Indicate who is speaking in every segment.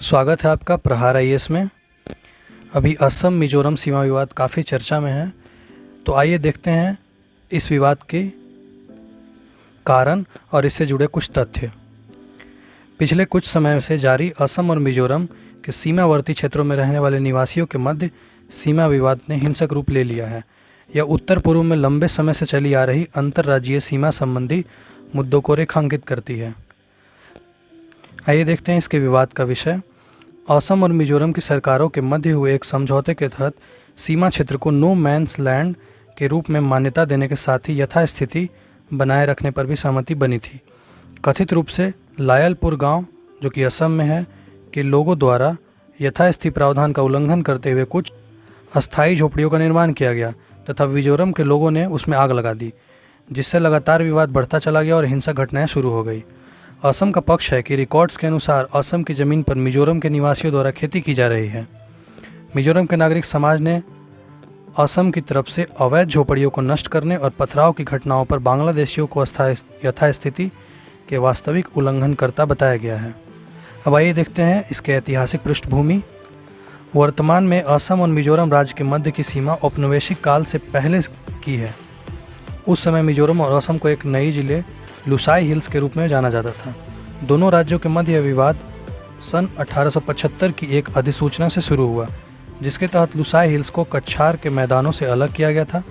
Speaker 1: स्वागत है आपका प्रहार आईएएस में। अभी असम मिजोरम सीमा विवाद काफ़ी चर्चा में है, तो आइए देखते हैं इस विवाद के कारण और इससे जुड़े कुछ तथ्य। पिछले कुछ समय से जारी असम और मिजोरम के सीमावर्ती क्षेत्रों में रहने वाले निवासियों के मध्य सीमा विवाद ने हिंसक रूप ले लिया है। यह उत्तर पूर्व में लंबे समय से चली आ रही अंतर्राज्यीय सीमा संबंधी मुद्दों को रेखांकित करती है। आइए देखते हैं इसके विवाद का विषय। असम और मिजोरम की सरकारों के मध्य हुए एक समझौते के तहत सीमा क्षेत्र को नो मैन्स लैंड के रूप में मान्यता देने के साथ ही यथास्थिति बनाए रखने पर भी सहमति बनी थी। कथित रूप से लायलपुर गांव, जो कि असम में है, के लोगों द्वारा यथास्थिति प्रावधान का उल्लंघन करते हुए कुछ अस्थायी झोपड़ियों का निर्माण किया गया तथा मिजोरम के लोगों ने उसमें आग लगा दी, जिससे लगातार विवाद बढ़ता चला गया और हिंसक घटनाएं शुरू हो गई। असम का पक्ष है कि रिकॉर्ड्स के अनुसार असम की ज़मीन पर मिजोरम के निवासियों द्वारा खेती की जा रही है। मिजोरम के नागरिक समाज ने असम की तरफ से अवैध झोपड़ियों को नष्ट करने और पथराव की घटनाओं पर बांग्लादेशियों को यथास्थिति के वास्तविक उल्लंघनकर्ता बताया गया है। अब आइए देखते हैं इसके ऐतिहासिक पृष्ठभूमि। वर्तमान में असम और मिजोरम राज्य के मध्य की सीमा औपनिवेशिक काल से पहले की है। उस समय मिजोरम और असम को एक नई जिले लुसाई हिल्स के रूप में जाना जाता था। दोनों राज्यों के मध्य विवाद सन 1875 की एक अधिसूचना से शुरू हुआ, जिसके तहत लुसाई हिल्स को कछार के मैदानों से अलग किया गया था।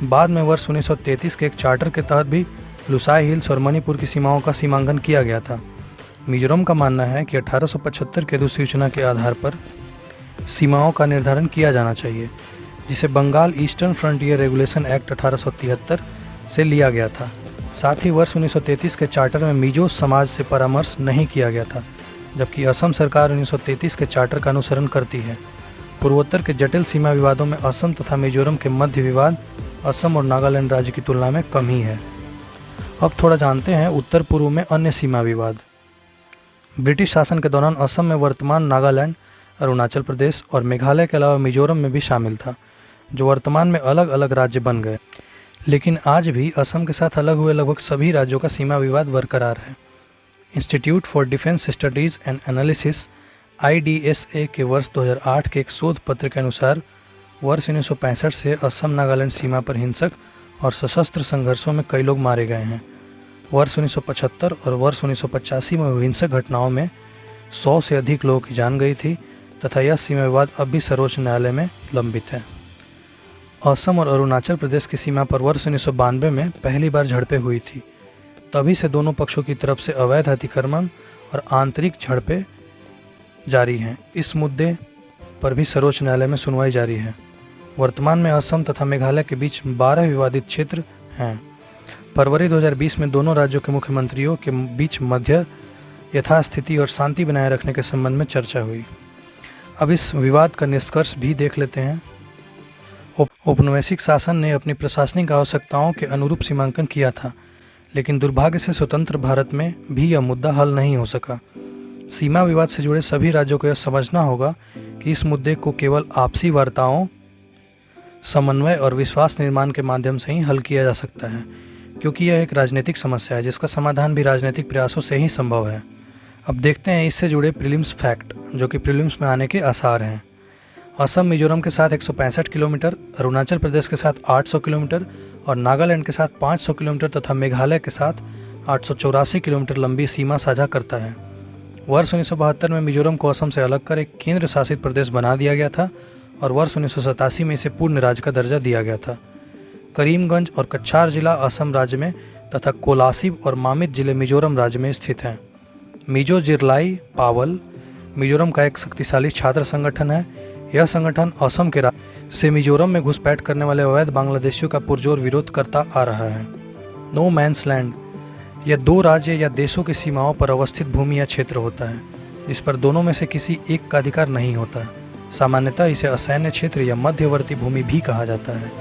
Speaker 1: बाद में वर्ष 1933 के एक चार्टर के तहत भी लुसाई हिल्स और मणिपुर की सीमाओं का सीमांकन किया गया था। मिजोरम का मानना है कि 1875 के अधिसूचना के आधार पर सीमाओं का निर्धारण किया जाना चाहिए, जिसे Bengal eastern frontier regulation act 1873 से लिया गया था। साथ ही वर्ष 1933 के चार्टर में मिजो समाज से परामर्श नहीं किया गया था, जबकि असम सरकार 1933 के चार्टर का अनुसरण करती है। पूर्वोत्तर के जटिल सीमा विवादों में असम तथा मिजोरम के मध्य विवाद असम और नागालैंड राज्य की तुलना में कम ही है। अब थोड़ा जानते हैं उत्तर पूर्व में अन्य सीमा विवाद। ब्रिटिश शासन के दौरान असम में वर्तमान नागालैंड, अरुणाचल प्रदेश और मेघालय के अलावा मिजोरम में भी शामिल था, जो वर्तमान में अलग अलग राज्य बन गए। लेकिन आज भी असम के साथ अलग हुए लगभग सभी राज्यों का सीमा विवाद बरकरार है। Institute for defence studies and analysis IDSA के वर्ष 2008 के एक शोध पत्र के अनुसार वर्ष 1965 से असम नागालैंड सीमा पर हिंसक और सशस्त्र संघर्षों में कई लोग मारे गए हैं। वर्ष 1975 और वर्ष 1985 में हुई हिंसक घटनाओं में 100 से अधिक लोगों की जान गई थी तथा यह सीमा विवाद अब भी सर्वोच्च न्यायालय में लंबित है। असम और अरुणाचल प्रदेश की सीमा पर वर्ष 1992 में पहली बार झड़पें हुई थी। तभी से दोनों पक्षों की तरफ से अवैध अतिक्रमण और आंतरिक झड़पें जारी हैं। इस मुद्दे पर भी सर्वोच्च न्यायालय में सुनवाई जारी है। वर्तमान में असम तथा मेघालय के बीच 12 विवादित क्षेत्र हैं। फरवरी 2020 में दोनों राज्यों के मुख्यमंत्रियों के बीच मध्य यथास्थिति और शांति बनाए रखने के संबंध में चर्चा हुई। अब इस विवाद का निष्कर्ष भी देख लेते हैं। औपनिवेशिक शासन ने अपनी प्रशासनिक आवश्यकताओं के अनुरूप सीमांकन किया था, लेकिन दुर्भाग्य से स्वतंत्र भारत में भी यह मुद्दा हल नहीं हो सका। सीमा विवाद से जुड़े सभी राज्यों को यह समझना होगा कि इस मुद्दे को केवल आपसी वार्ताओं, समन्वय और विश्वास निर्माण के माध्यम से ही हल किया जा सकता है, क्योंकि यह एक राजनीतिक समस्या है जिसका समाधान भी राजनीतिक प्रयासों से ही संभव है। अब देखते हैं इससे जुड़े प्रीलिम्स फैक्ट, जो कि प्रीलिम्स में आने के आसार हैं। असम मिजोरम के साथ 165 किलोमीटर, अरुणाचल प्रदेश के साथ 800 किलोमीटर और नागालैंड के साथ 500 किलोमीटर तथा मेघालय के साथ 884 किलोमीटर लंबी सीमा साझा करता है। वर्ष 1972 में मिजोरम को असम से अलग कर एक केंद्र शासित प्रदेश बना दिया गया था और वर्ष 1987 में इसे पूर्ण राज्य का दर्जा दिया गया था। करीमगंज और कछार जिला असम राज्य में तथा कोलासिब और मामित जिले मिजोरम राज्य में स्थित हैं। मिजो जिरलाई पावल मिजोरम का एक शक्तिशाली छात्र संगठन है। यह संगठन असम के से मिजोरम में घुसपैठ करने वाले अवैध बांग्लादेशियों का पुरजोर विरोध करता आ रहा है। नो मैन्स लैंड यह दो राज्य या देशों की सीमाओं पर अवस्थित भूमि या क्षेत्र होता है, जिस पर दोनों में से किसी एक का अधिकार नहीं होता। सामान्यतः इसे असैन्य क्षेत्र या मध्यवर्ती भूमि भी कहा जाता है।